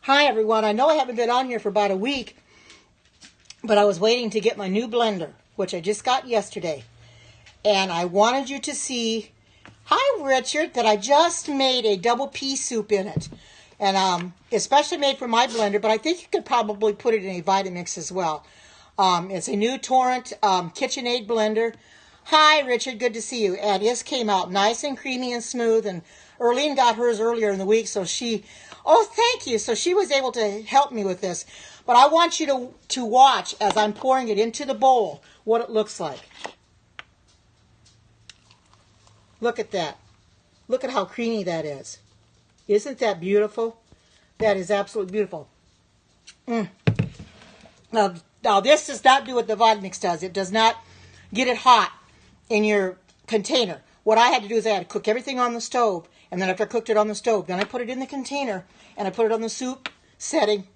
Hi everyone, I know I haven't been on here for about a week, but I was waiting to get my new blender, which I just got yesterday. And I wanted you to see, hi Richard, that I just made a double pea soup in it. And especially made for my blender, but I think you could probably put it in a Vitamix as well. It's a new Torrent KitchenAid blender. Hi Richard, good to see you. And this came out nice and creamy and smooth, and Erlene got hers earlier in the week, so oh, thank you. So she was able to help me with this. But I want you to watch as I'm pouring it into the bowl, what it looks like. Look at that. Look at how creamy that is. Isn't that beautiful? That is absolutely beautiful. Now this does not do what the Vitamix does. It does not get it hot in your container. What I had to do is I had to cook everything on the stove, and then after I cooked it on the stove, then I put it in the container, and I put it on the soup setting,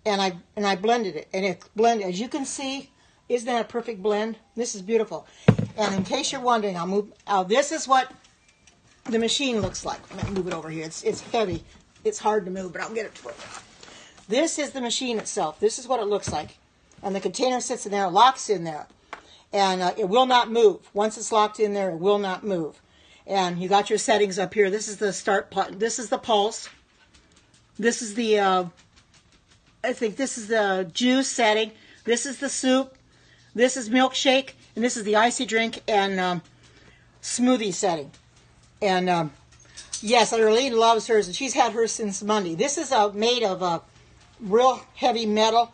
and I blended it. And it blended, as you can see, isn't that a perfect blend? This is beautiful. And in case you're wondering, I'll move. This is what the machine looks like. I'm going to move it over here. It's heavy. It's hard to move, but I'll get it to it. This is the machine itself. This is what it looks like. And the container sits in there, locks in there. And it will not move. Once it's locked in there, it will not move. And you got your settings up here. This is the start button. This is the pulse. This is the, I think this is the juice setting. This is the soup. This is milkshake. And this is the icy drink and smoothie setting. And yes, Arlene loves hers, and she's had hers since Monday. This is made of real heavy metal.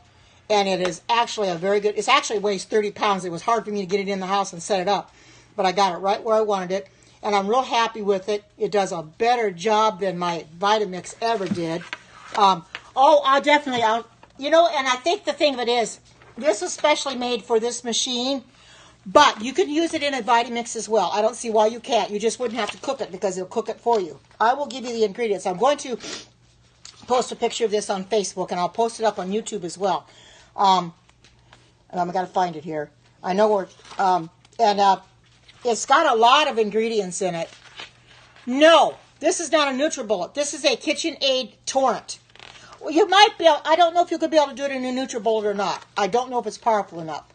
And it is actually a very good, it actually weighs 30 pounds. It was hard for me to get it in the house and set it up. But I got it right where I wanted it. And I'm real happy with it. It does a better job than my Vitamix ever did. I'll definitely, and I think the thing of it is, this was specially made for this machine. But you can use it in a Vitamix as well. I don't see why you can't. You just wouldn't have to cook it because it'll cook it for you. I will give you the ingredients. I'm going to post a picture of this on Facebook, and I'll post it up on YouTube as well. And I've got to find it here. I know where, it's got a lot of ingredients in it. No, this is not a NutriBullet. This is a KitchenAid Torrent. Well, you might be able, I don't know if you could be able to do it in a NutriBullet or not. I don't know if it's powerful enough.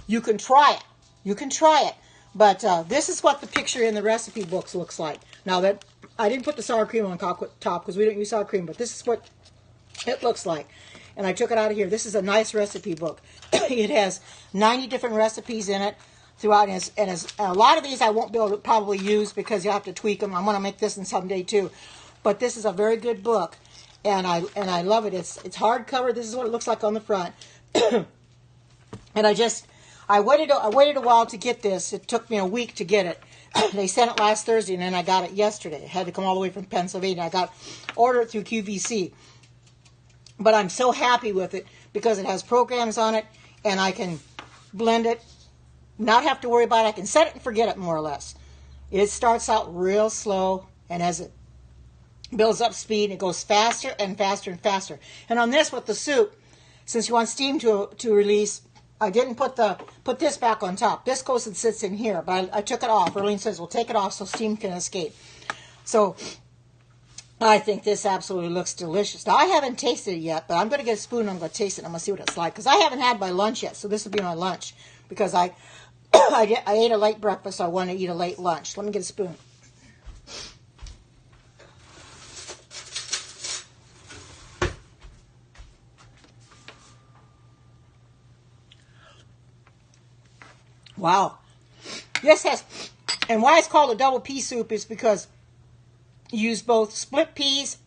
You can try it. You can try it. But this is what the picture in the recipe books looks like. Now, that I didn't put the sour cream on top because we don't use sour cream, but this is what it looks like. And I took it out of here. This is a nice recipe book. It has 90 different recipes in it throughout. And a lot of these I won't be able to probably use because you have to tweak them. I'm going to make this in someday too. But this is a very good book. And I love it. It's hardcover. This is what it looks like on the front. And I waited a while to get this. It took me a week to get it. They sent it last Thursday, and then I got it yesterday. It had to come all the way from Pennsylvania. I ordered it through QVC. But I'm so happy with it because it has programs on it, and I can blend it, not have to worry about it. I can set it and forget it, more or less. It starts out real slow, and as it builds up speed, it goes faster and faster and faster. And on this with the soup, since you want steam to release, I didn't put this back on top. This goes and sits in here, but I took it off. Erlene says, well, take it off so steam can escape. So I think this absolutely looks delicious. Now, I haven't tasted it yet, but I'm going to get a spoon and I'm going to taste it and I'm going to see what it's like. Because I haven't had my lunch yet, so this will be my lunch. Because I ate a late breakfast, so I want to eat a late lunch. Let me get a spoon. Wow. This has, and why it's called a double pea soup is because you use both split peas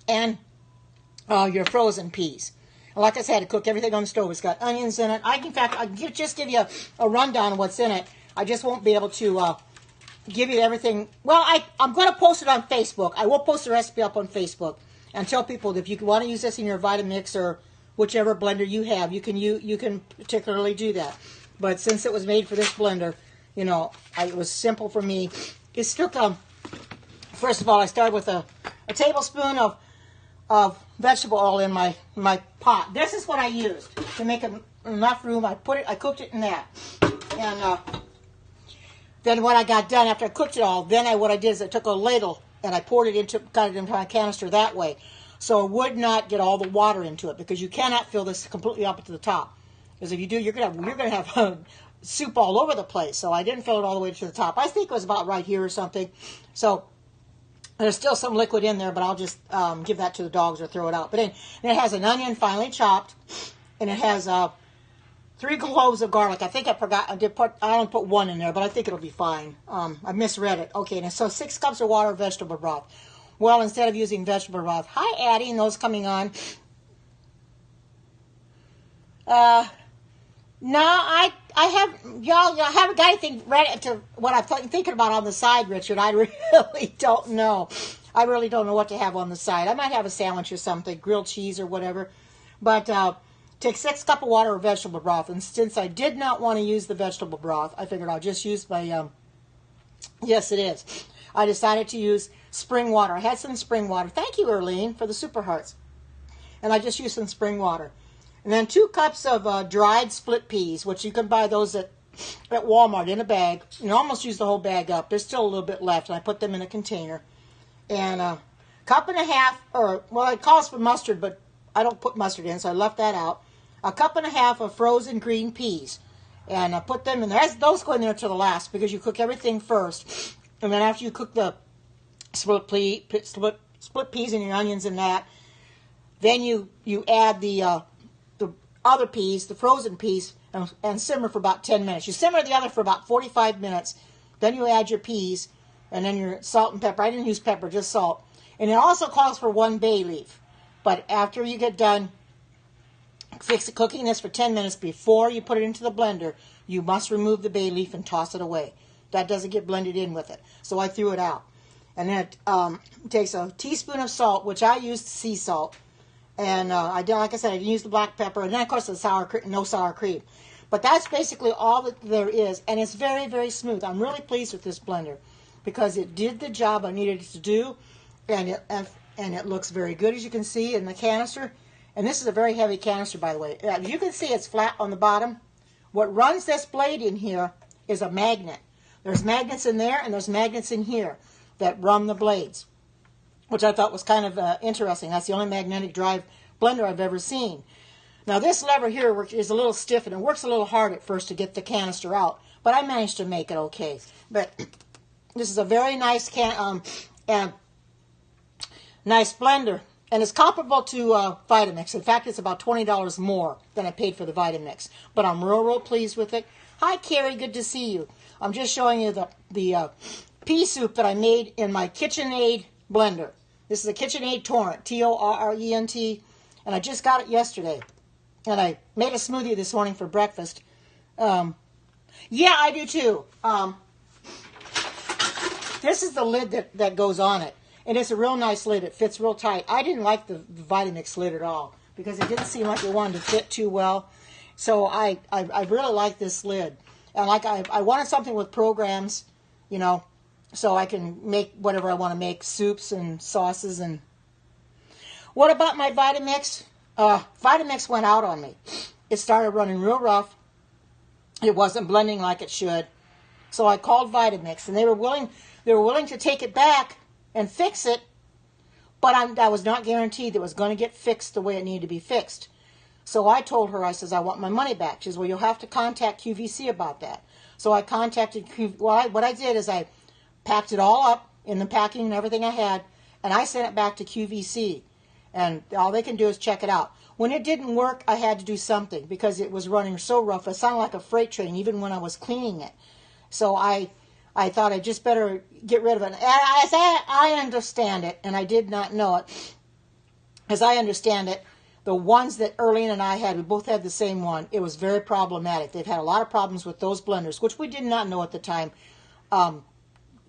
and your frozen peas. And like I said, I cook everything on the stove. It's got onions in it. In fact, I can just give you a rundown of what's in it. I just won't be able to give you everything. Well, I'm going to post it on Facebook. I will post the recipe up on Facebook and tell people that if you want to use this in your Vitamix or whichever blender you have, you can particularly do that. But since it was made for this blender, it was simple for me. It's took, first of all, I started with a tablespoon of vegetable oil in my pot. This is what I used to make enough room. I cooked it in that. And then when I got done, after I cooked it all, what I did is I took a ladle and I poured it got it into my canister that way. so it would not get all the water into it, because you cannot fill this completely up to the top. Because if you do, you're gonna have soup all over the place. So I didn't fill it all the way to the top. I think it was about right here or something. So there's still some liquid in there, but I'll just give that to the dogs or throw it out. But it has an onion finely chopped, and it has 3 cloves of garlic. I think I forgot. I don't put 1 in there, but I think it'll be fine. I misread it. Okay, and so 6 cups of water of vegetable broth. Well, instead of using vegetable broth, hi Addie, and those coming on. No, I haven't got anything ready to what I'm thinking about on the side, Richard. I really don't know. I really don't know what to have on the side. I might have a sandwich or something, grilled cheese or whatever. But take 6 cups of water or vegetable broth. And since I did not want to use the vegetable broth, I figured I'll just use my, yes it is. I decided to use spring water. I had some spring water. Thank you, Erlene, for the super hearts. And I just used some spring water. And then 2 cups of dried split peas, which you can buy those at Walmart in a bag. You almost use the whole bag up. There's still a little bit left, and I put them in a container. And a cup and a half, or, well, it calls for mustard, but I don't put mustard in, so I left that out. A cup and a half of frozen green peas. And I put them in there. Those go in there to the last, because you cook everything first. And then after you cook the split peas and your onions and that, then you add the other peas, the frozen peas, and simmer for about 10 minutes. You simmer the other for about 45 minutes. Then you add your peas, and then your salt and pepper. I didn't use pepper, just salt. And it also calls for 1 bay leaf. But after you get done cooking this for 10 minutes before you put it into the blender, you must remove the bay leaf and toss it away. That doesn't get blended in with it. So I threw it out. And then it takes a teaspoon of salt, which I used sea salt. And like I said, I didn't use the black pepper. And then, of course, no sour cream. But that's basically all that there is. And it's very, very smooth. I'm really pleased with this blender because it did the job I needed it to do. And it looks very good, as you can see, in the canister. And this is a very heavy canister, by the way. As you can see, it's flat on the bottom. What runs this blade in here is a magnet. There's magnets in there, and there's magnets in here that run the blades, which I thought was kind of interesting. That's the only magnetic drive blender I've ever seen. Now this lever here is a little stiff, and it works a little hard at first to get the canister out, but I managed to make it okay. But this is a very nice nice blender, and it's comparable to Vitamix. In fact, it's about $20 more than I paid for the Vitamix, but I'm real pleased with it. Hi Carrie, good to see you. I'm just showing you the pea soup that I made in my KitchenAid blender. This is a KitchenAid Torrent, Torrent, and I just got it yesterday. And I made a smoothie this morning for breakfast. Yeah, I do too. This is the lid that goes on it. And it's a real nice lid. It fits real tight. I didn't like the Vitamix lid at all because it didn't seem like it wanted to fit too well. So I really like this lid. And I wanted something with programs, so I can make whatever I want to make, soups and sauces. And what about my Vitamix? Vitamix went out on me. It started running real rough. It wasn't blending like it should. So I called Vitamix, and they were willing to take it back and fix it, but I was not guaranteed that it was going to get fixed the way it needed to be fixed. So I told her, I says, I want my money back. She says, well, you'll have to contact QVC about that. So I contacted QVC. Well, what I did is I packed it all up in the packing and everything I had, and I sent it back to QVC. And all they can do is check it out. When it didn't work, I had to do something because it was running so rough. It sounded like a freight train even when I was cleaning it. So I thought I just better get rid of it. As I understand it, and I did not know it, as I understand it, the ones that Erlene and I had, we both had the same one. It was very problematic. They've had a lot of problems with those blenders, which we did not know at the time,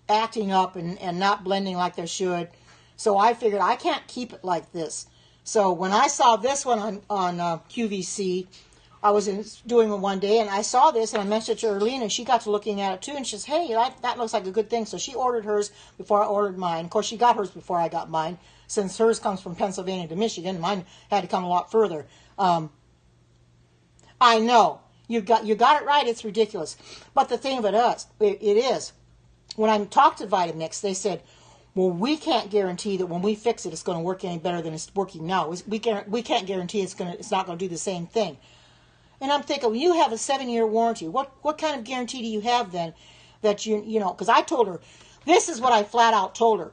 acting up and not blending like they should. So I figured I can't keep it like this. So when I saw this one on QVC, I was doing it one day, and I saw this, and I mentioned it to Erlene, and she got to looking at it too, and she says, hey, that looks like a good thing. So she ordered hers before I ordered mine. Of course, she got hers before I got mine, since hers comes from Pennsylvania to Michigan. Mine had to come a lot further. I know. You got it right. It's ridiculous. But the thing of it is, when I talked to Vitamix, they said, Well, we can't guarantee that when we fix it, it's going to work any better than it's working now. We can't guarantee it's not going to do the same thing. And I'm thinking, when you have a 7-year warranty, what kind of guarantee do you have then that you know? Because I told her, this is what I flat out told her.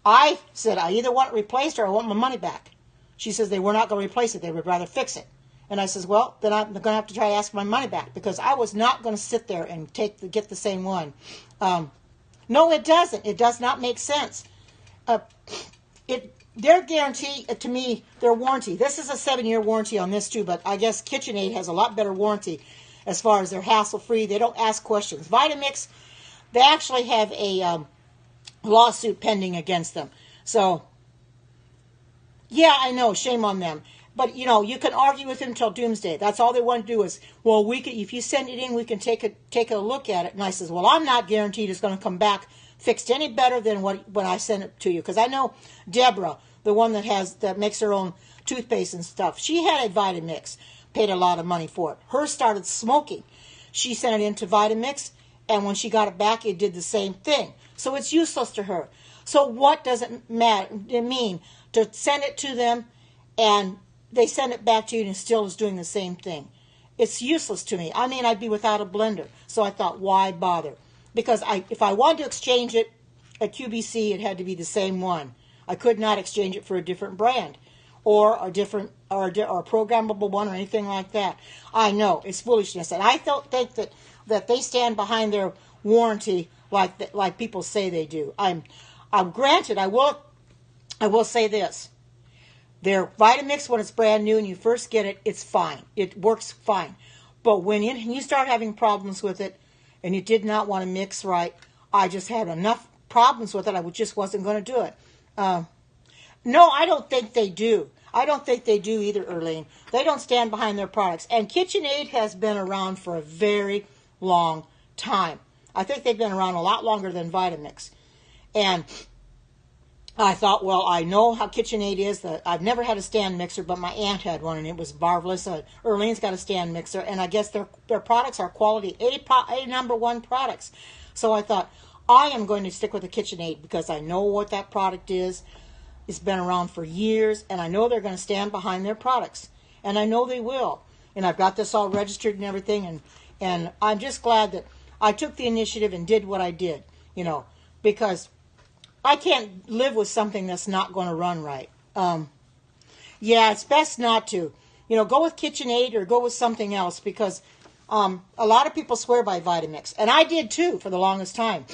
I said, I either want it replaced or I want my money back. She says they were not going to replace it. They would rather fix it. And I says, well, then I'm going to have to try to ask my money back, because I was not going to sit there and get the same one. No, it doesn't. It does not make sense. Their guarantee, to me, their warranty. This is a 7-year warranty on this too, but I guess KitchenAid has a lot better warranty as far as they're hassle-free. They don't ask questions. Vitamix, they actually have a lawsuit pending against them. So, yeah, I know, shame on them. But, you know, you can argue with them till doomsday. That's all they want to do is, well, if you send it in, we can take a look at it. And I says, well, I'm not guaranteed it's going to come back fixed any better than when I send it to you. Because I know Deborah, the one that makes her own toothpaste and stuff, she had a Vitamix, paid a lot of money for it. Hers started smoking. She sent it into Vitamix, and when she got it back, it did the same thing. So it's useless to her. So what does it mean to send it to them and they send it back to you and it still is doing the same thing? It's useless to me. I mean, I'd be without a blender. So I thought, why bother? Because if I wanted to exchange it at QVC, it had to be the same one. I could not exchange it for a different brand or a programmable one or anything like that. I know, it's foolishness. And I don't think that they stand behind their warranty like people say they do. I'm granted, I will say this. Their Vitamix, when it's brand new and you first get it, it's fine. It works fine. But when you start having problems with it and you did not want to mix right, I just had enough problems with it. I just wasn't going to do it. No, I don't think they do. I don't think they do either, Erlene. They don't stand behind their products. And KitchenAid has been around for a very long time. I think they've been around a lot longer than Vitamix. And I thought, well, I know how KitchenAid is. I've never had a stand mixer, but my aunt had one, and it was marvelous. Erlene's got a stand mixer, and I guess their products are quality A number one products. So I thought, I am going to stick with the KitchenAid because I know what that product is. It's been around for years, and I know they're going to stand behind their products, and I know they will. And I've got this all registered and everything, and I'm just glad that I took the initiative and did what I did, because I can't live with something that's not going to run right. Yeah, it's best not to. Go with KitchenAid or go with something else, because a lot of people swear by Vitamix. And I did too for the longest time.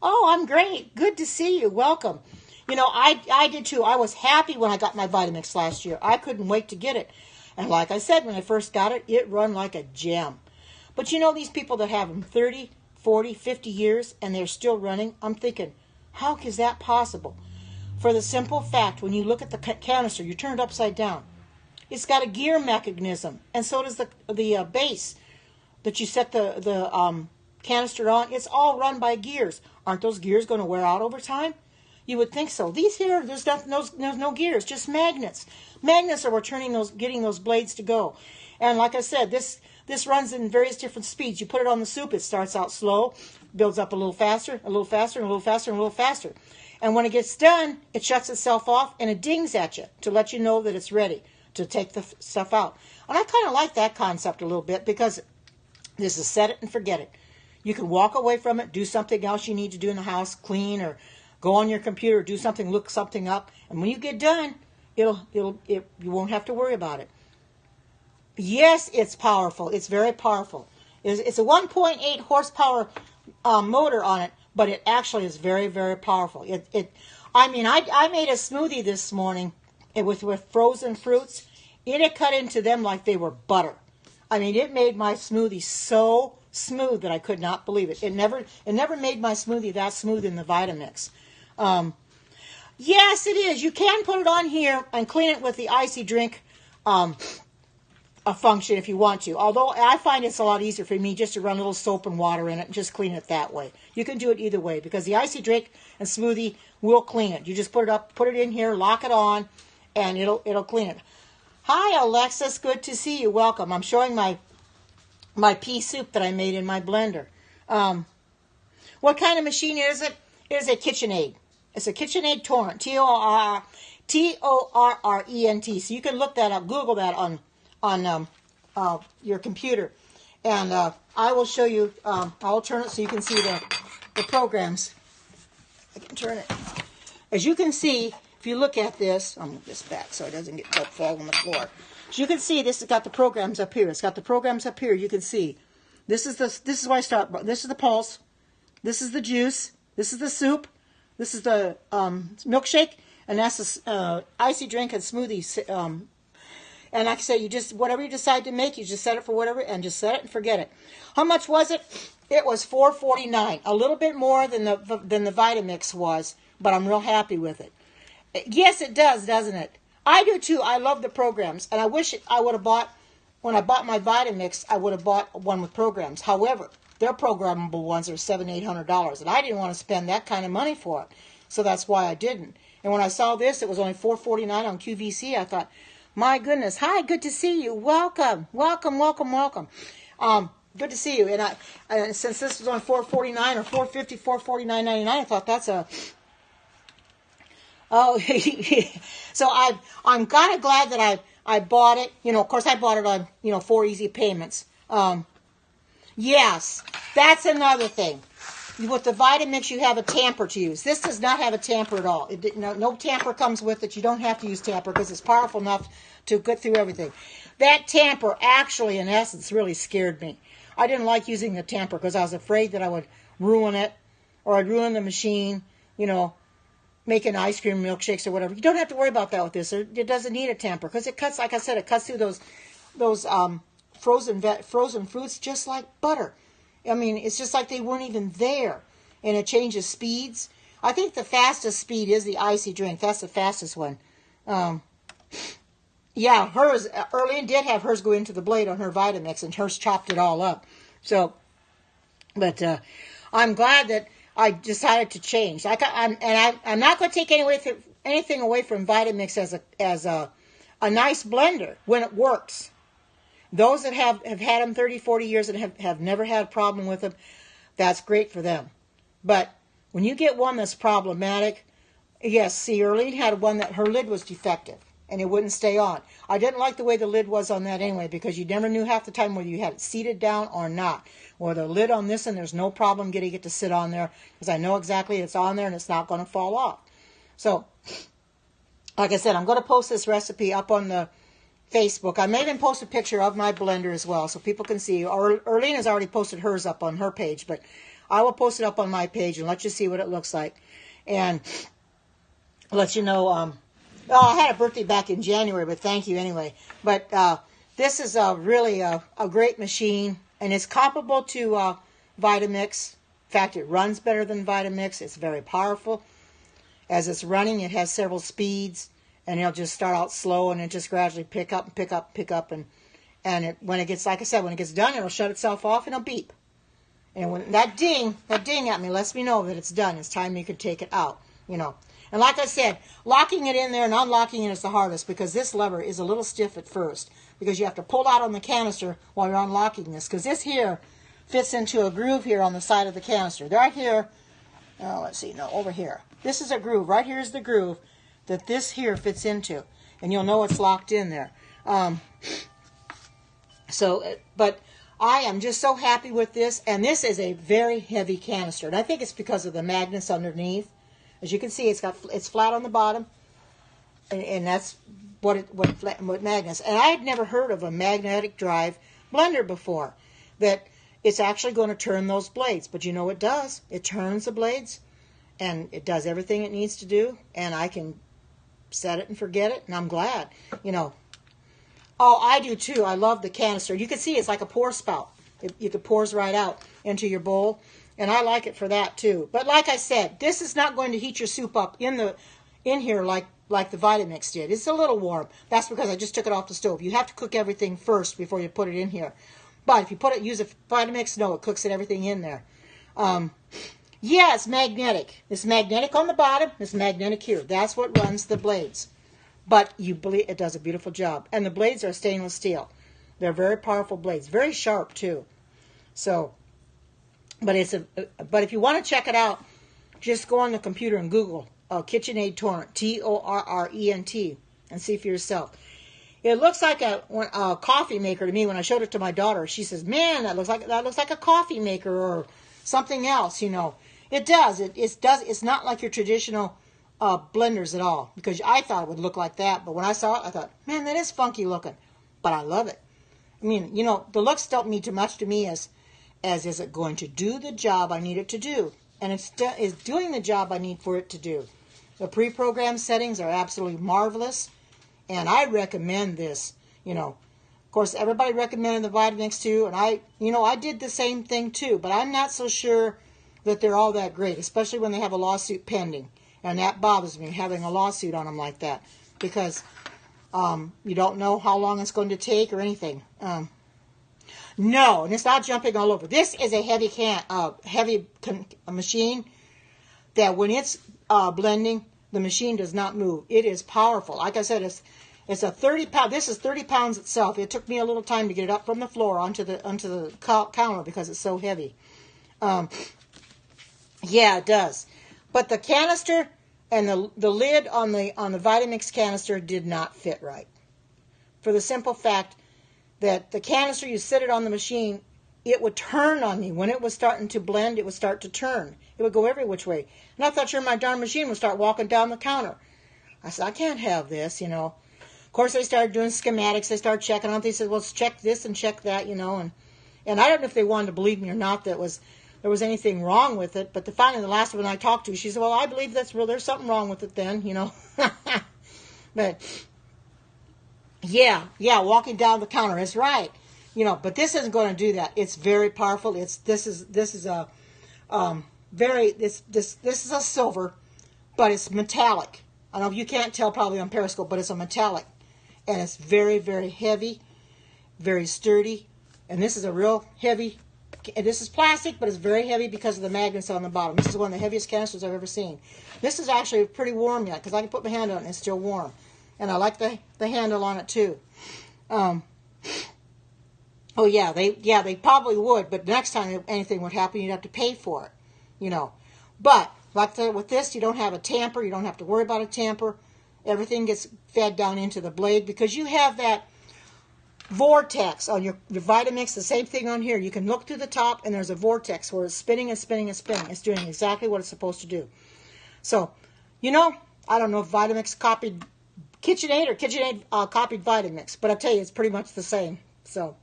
Oh, I'm great. Good to see you. Welcome. I did too. I was happy when I got my Vitamix last year. I couldn't wait to get it. And like I said, when I first got it, it run like a gem. But these people that have them 30, 40, 50 years and they're still running, I'm thinking, how is that possible? For the simple fact, when you look at the canister, you turn it upside down. It's got a gear mechanism, and so does the base that you set the canister on. It's all run by gears. Aren't those gears going to wear out over time? You would think so. These here, there's no gears, just magnets. Magnets are getting those blades to go. And like I said, this runs in various different speeds. You put it on the soup, it starts out slow, builds up a little faster, a little faster, and a little faster, and a little faster. And when it gets done, it shuts itself off and it dings at you to let you know that it's ready to take the stuff out. And I kind of like that concept a little bit, because this is set it and forget it. You can walk away from it, do something else you need to do in the house, clean, or go on your computer, do something, look something up, and when you get done, you won't have to worry about it. Yes, it's powerful. It's very powerful. It's a 1.8 horsepower motor on it, but it actually is very, very powerful. I made a smoothie this morning with frozen fruits. It had cut into them like they were butter. It made my smoothie so smooth that I could not believe it. It never made my smoothie that smooth in the Vitamix. Yes, it is. You can put it on here and clean it with the icy drink a function if you want to. Although I find it's a lot easier for me just to run a little soap and water in it and just clean it that way. You can do it either way, because the icy drink and smoothie will clean it. You just put it in here, lock it on, and it'll clean it. Hi, Alexis. Good to see you. Welcome. I'm showing my pea soup that I made in my blender. What kind of machine is it? It is a KitchenAid. It's a KitchenAid torrent. Torrent. So you can look that up, Google that on your computer, and I will show you. I'll turn it so you can see the programs. I can turn it. As you can see, if you look at this, I'll move this back so it doesn't fall on the floor. As you can see, this has got the programs up here. It's got the programs up here. You can see. This is where I start. This is the pulse. This is the juice. This is the soup. This is the milkshake, and that's the icy drink and smoothie. And like I say, you just whatever you decide to make, you just set it for whatever, and just set it and forget it. How much was it? It was $4.49, a little bit more than the Vitamix was, but I'm real happy with it. Yes, it does, doesn't it? I do too. I love the programs, and I wish I would have bought. When I bought my Vitamix, I would have bought one with programs. However, their programmable ones are $700-800, and I didn't want to spend that kind of money for it, so that's why I didn't. And when I saw this, it was only $4.49 on QVC. I thought, my goodness, hi, good to see you. Welcome, welcome, welcome, welcome. Good to see you. And since this was only $4.49 or $4.50, $4.49.99, I thought that's a. Oh, so I'm kind of glad that I bought it. You know, of course, I bought it on 4 easy payments. Yes, that's another thing. With the Vitamix, you have a tamper to use. This does not have a tamper at all. No tamper comes with it. You don't have to use tamper because it's powerful enough to get through everything. That tamper actually, in essence, really scared me. I didn't like using the tamper because I was afraid that I would ruin it or I'd ruin the machine, making ice cream milkshakes or whatever. You don't have to worry about that with this. It doesn't need a tamper because it cuts, like I said, it cuts through those frozen fruits just like butter. I mean, it's just like they weren't even there. And it changes speeds. I think the fastest speed is the icy drink. That's the fastest one. Yeah, hers, Erlene did have hers go into the blade on her Vitamix, and hers chopped it all up. So, but I'm glad that I decided to change. I'm not going to take anything away from Vitamix as a nice blender when it works. Those that have had them 30, 40 years and have never had a problem with them, that's great for them. But when you get one that's problematic, yes, see, Erlene had one that her lid was defective and it wouldn't stay on. I didn't like the way the lid was on that anyway because you never knew half the time whether you had it seated down or not. Or the lid on this and there's no problem getting it to sit on there because I know exactly it's on there and it's not going to fall off. So, like I said, I'm going to post this recipe up on the Facebook. I may even post a picture of my blender as well so people can see. Erlene has already posted hers up on her page, but I will post it up on my page and let you see what it looks like. And let you know, I had a birthday back in January, but thank you anyway. But this is really a great machine, and it's comparable to Vitamix. In fact, it runs better than Vitamix. It's very powerful. As it's running, it has several speeds. And it'll just start out slow and then just gradually pick up, and when it gets, like I said, when it gets done, it'll shut itself off and it'll beep. And when that ding at me lets me know that it's done. It's time you can take it out, And like I said, locking it in there and unlocking it is the hardest because this lever is a little stiff at first because you have to pull out on the canister while you're unlocking this because this here fits into a groove here on the side of the canister. Right here, let's see, no, over here. This is a groove. Right here is the groove that this here fits into, and you'll know it's locked in there. But I am just so happy with this, and this is a very heavy canister, and I think it's because of the magnets underneath. As you can see, it's flat on the bottom, and that's what magnets. And I had never heard of a magnetic drive blender before, that it's actually going to turn those blades. But you know it does. It turns the blades, and it does everything it needs to do, and I can set it and forget it, and I'm glad, Oh, I do too. I love the canister. You can see it's like a pour spout. It pours right out into your bowl, and I like it for that too. But like I said, this is not going to heat your soup up in here like the Vitamix did. It's a little warm. That's because I just took it off the stove. You have to cook everything first before you put it in here. But if you use a Vitamix, no, it cooks everything in there. Yeah, it's magnetic. It's magnetic on the bottom. It's magnetic here. That's what runs the blades. But it does a beautiful job. And the blades are stainless steel. They're very powerful blades. Very sharp, too. So, but if you want to check it out, Just go on the computer and Google KitchenAid Torrent, Torrent, and see for yourself. It looks like a coffee maker to me. When I showed it to my daughter, she says, "Man, that looks like a coffee maker or something else." You know, it does. It's not like your traditional blenders at all, because I thought it would look like that. But when I saw it, I thought, "Man, that is funky looking," but I love it. I mean, you know, the looks don't mean too much to me as is it going to do the job I need it to do, and it's doing the job I need for it to do. The pre-programmed settings are absolutely marvelous. And I recommend this, you know. Of course, everybody recommended the Vitamix too, and I did the same thing too, but I'm not so sure that they're all that great, especially when they have a lawsuit pending. And that bothers me, having a lawsuit on them like that, because you don't know how long it's going to take or anything. No, and it's not jumping all over. This is a heavy machine that when it's blending, the machine does not move. It is powerful. Like I said, it's a 30-pound. This is 30 pounds itself. It took me a little time to get it up from the floor onto the counter because it's so heavy. Yeah, it does. But the canister and the lid on the Vitamix canister did not fit right, for the simple fact that the canister, you set it on the machine, it would turn on me. When it was starting to blend, it would start to turn. It would go every which way. And I thought, sure, my darn machine would start walking down the counter. I said, I can't have this, you know. Of course, they started doing schematics. They started checking on it. They said, well, let's check this and check that, you know. And I don't know if they wanted to believe me or not that there was anything wrong with it. But finally, the last one I talked to, she said, well, I believe that's real. There's something wrong with it then, you know. But, yeah, walking down the counter is right. You know, but this isn't going to do that. It's very powerful. This is a silver, but it's metallic. I don't know if you can't tell probably on Periscope, but it's a metallic, and it's very, very heavy, very sturdy. And this is a real heavy. And this is plastic, but it's very heavy because of the magnets on the bottom. This is one of the heaviest canisters I've ever seen. This is actually pretty warm yet because I can put my hand on it and it's still warm, and I like the handle on it too. Oh yeah, they probably would, but next time if anything would happen, you'd have to pay for it, you know. But with this, you don't have a tamper. You don't have to worry about a tamper. Everything gets fed down into the blade because you have that vortex on your Vitamix. The same thing on here. You can look through the top, and there's a vortex where it's spinning and spinning and spinning. It's doing exactly what it's supposed to do. So, you know, I don't know if Vitamix copied KitchenAid or KitchenAid copied Vitamix, but I tell you, it's pretty much the same. So,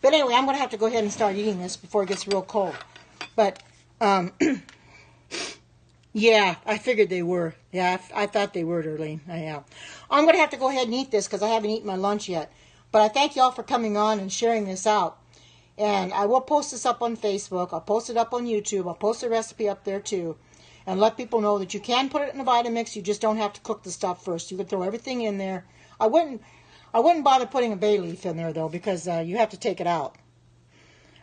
but anyway, I'm going to have to go ahead and start eating this before it gets real cold. But, yeah, I figured they were. Yeah, I thought they were, Darlene. Yeah. I'm going to have to go ahead and eat this because I haven't eaten my lunch yet. But I thank you all for coming on and sharing this out. And I will post this up on Facebook. I'll post it up on YouTube. I'll post the recipe up there too. And let people know that you can put it in a Vitamix. You just don't have to cook the stuff first. You can throw everything in there. I wouldn't bother putting a bay leaf in there, though, because you have to take it out.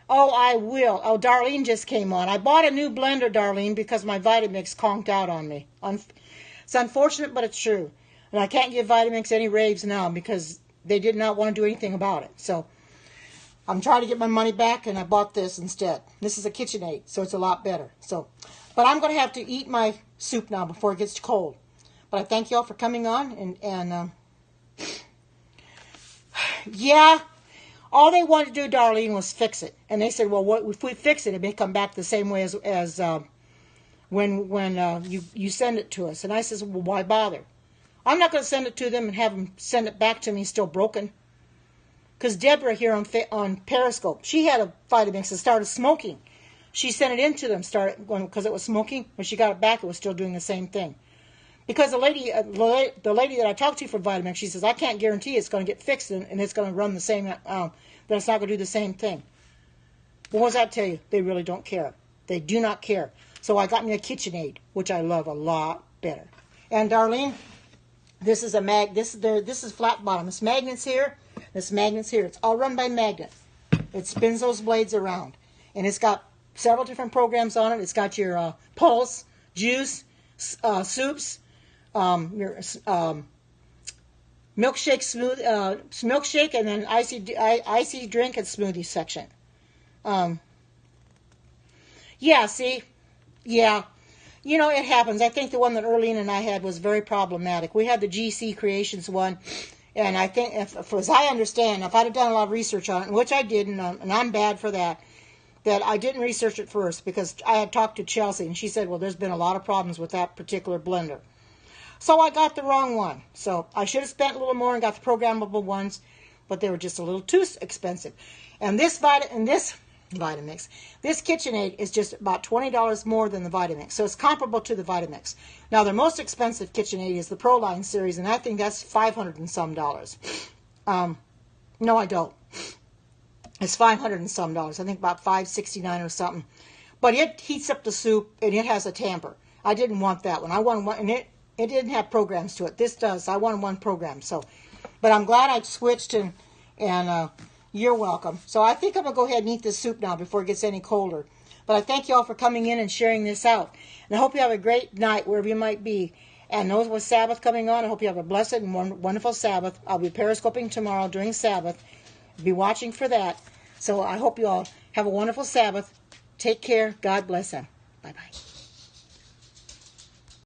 Oh, I will. Oh, Darlene just came on. I bought a new blender, Darlene, because my Vitamix conked out on me. It's unfortunate, but it's true. And I can't give Vitamix any raves now because they did not want to do anything about it. So I'm trying to get my money back, and I bought this instead. This is a KitchenAid, so it's a lot better. But I'm going to have to eat my soup now before it gets cold. But I thank you all for coming on, and yeah, all they wanted to do, Darlene, was fix it. And they said, well, what if we fix it, it may come back the same way as when you send it to us. And I says, well, why bother? I'm not going to send it to them and have them send it back to me still broken. Because Deborah here on Periscope, she had a Vitamix that started smoking. She sent it in to them, because it was smoking. When she got it back, it was still doing the same thing. Because the lady that I talked to for Vitamix, she says, I can't guarantee it's going to get fixed and it's going to run the same, that it's not going to do the same thing. Well, what does that tell you? They really don't care. They do not care. So I got me a KitchenAid, which I love a lot better. And Darlene, this is flat bottom. This magnet's here. This magnet's here. It's all run by magnet. It spins those blades around. And it's got several different programs on it. It's got your pulse, juice, soups, your milkshake, and then icy drink and smoothie section. Yeah, see? Yeah. You know, it happens. I think the one that Erlene and I had was very problematic. We had the GC Creations one, and I think, as I understand, if I'd have done a lot of research on it, which I didn't, and I'm bad for that I didn't research it first because I had talked to Chelsea, and she said, well, there's been a lot of problems with that particular blender. So I got the wrong one. So I should have spent a little more and got the programmable ones, but they were just a little too expensive. And this Vitamix, this KitchenAid is just about $20 more than the Vitamix. So it's comparable to the Vitamix. Now, their most expensive KitchenAid is the ProLine series, and I think that's $500 and some dollars. No, I don't. It's $500 and some dollars. I think about $569 or something. But it heats up the soup, and it has a tamper. I didn't want that one. I wanted one, and it didn't have programs to it. This does. I wanted one program. So, but I'm glad I switched, and you're welcome. So I think I'm going to go ahead and eat this soup now before it gets any colder. But I thank you all for coming in and sharing this out. And I hope you have a great night wherever you might be. And those with Sabbath coming on, I hope you have a blessed and wonderful Sabbath. I'll be periscoping tomorrow during Sabbath. Be watching for that. So I hope you all have a wonderful Sabbath. Take care. God bless them. Bye-bye.